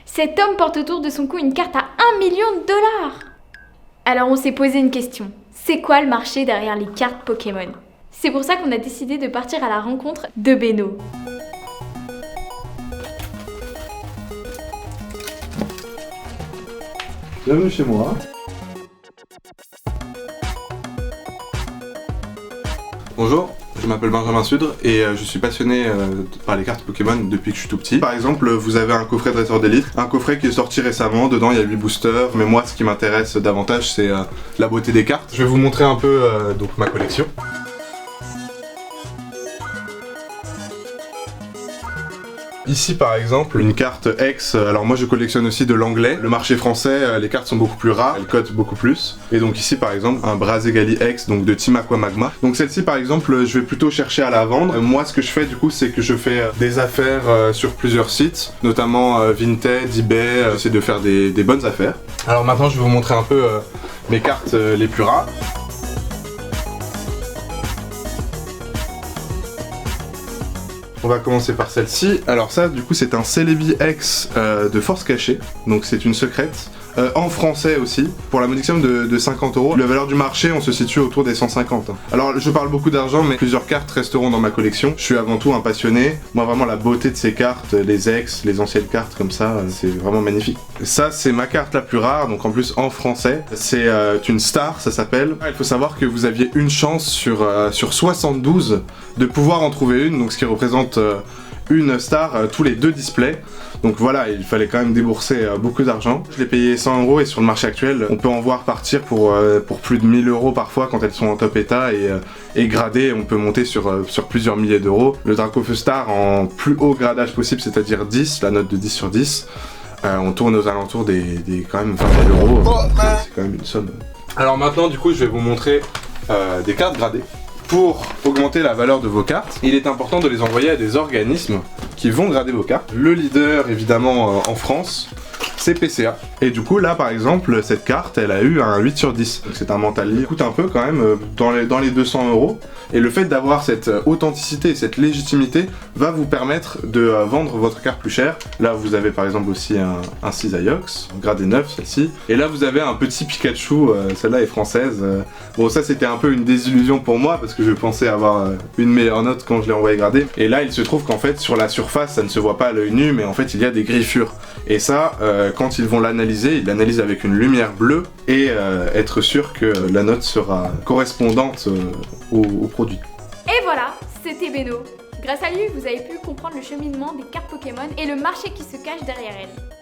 Cet homme porte autour de son cou une carte à 1 million de dollars. Alors on s'est posé une question. C'est quoi le marché derrière les cartes Pokémon? C'est pour ça qu'on a décidé de partir à la rencontre de Beno. Bienvenue chez moi. Bonjour, je m'appelle Benjamin Sudre et je suis passionné par les cartes Pokémon depuis que je suis tout petit. Par exemple, vous avez un coffret Dresseur d'élite, un coffret qui est sorti récemment, dedans il y a 8 boosters, mais moi ce qui m'intéresse davantage c'est la beauté des cartes. Je vais vous montrer un peu donc ma collection. Ici par exemple, une carte X, alors moi je collectionne aussi de l'anglais. Le marché français, les cartes sont beaucoup plus rares, elles cotent beaucoup plus. Et donc ici par exemple, un Brazegali X, donc de Team Aqua Magma. Donc celle-ci par exemple, je vais plutôt chercher à la vendre. Moi ce que je fais du coup, c'est que je fais des affaires sur plusieurs sites, notamment Vinted, eBay, j'essaie de faire des bonnes affaires. Alors maintenant je vais vous montrer un peu mes cartes les plus rares. On va commencer par celle-ci. Alors ça, du coup, c'est un Celebi X de force cachée. Donc c'est une secrète. En français aussi, pour la modique somme de 50 €. La valeur du marché, on se situe autour des 150. Alors je parle beaucoup d'argent, mais plusieurs cartes resteront dans ma collection. Je suis avant tout un passionné. Moi vraiment la beauté de ces cartes, les ex, les anciennes cartes comme ça, c'est vraiment magnifique. Ça c'est ma carte la plus rare, donc en plus en français. C'est une star, ça s'appelle. Il faut savoir que vous aviez une chance sur 72 de pouvoir en trouver une, donc ce qui représente une star tous les 2 displays. Donc voilà, il fallait quand même débourser beaucoup d'argent. Je l'ai payé 100 € et sur le marché actuel, on peut en voir partir pour plus de 1000 € parfois quand elles sont en top état et gradées, on peut monter sur plusieurs milliers d'euros. Le Dracofeu Star en plus haut gradage possible, c'est-à-dire 10, la note de 10 sur 10, on tourne aux alentours des quand même 20 000 €. C'est quand même une somme. Alors maintenant, du coup, je vais vous montrer des cartes gradées. Pour augmenter la valeur de vos cartes, il est important de les envoyer à des organismes qui vont grader vos cartes. Le leader, évidemment, en France, c'est PCA. Et du coup, là, par exemple, cette carte, elle a eu un 8 sur 10. Donc c'est un mental livre. Il coûte un peu quand même, dans les 200 €. Et le fait d'avoir cette authenticité, cette légitimité, va vous permettre de vendre votre carte plus cher. Là, vous avez par exemple aussi un Cisaiox, gradé 9, celle-ci. Et là, vous avez un petit Pikachu, celle-là est française. Bon, ça, c'était un peu une désillusion pour moi, parce que je pensais avoir une meilleure note quand je l'ai envoyé grader. Et là, il se trouve qu'en fait, sur la surface, ça ne se voit pas à l'œil nu, mais en fait, il y a des griffures. Et ça, quand ils vont l'analyser, ils l'analysent avec une lumière bleue et être sûr que la note sera correspondante au produit. Et voilà, c'était Beno. Grâce à lui, vous avez pu comprendre le cheminement des cartes Pokémon et le marché qui se cache derrière elles.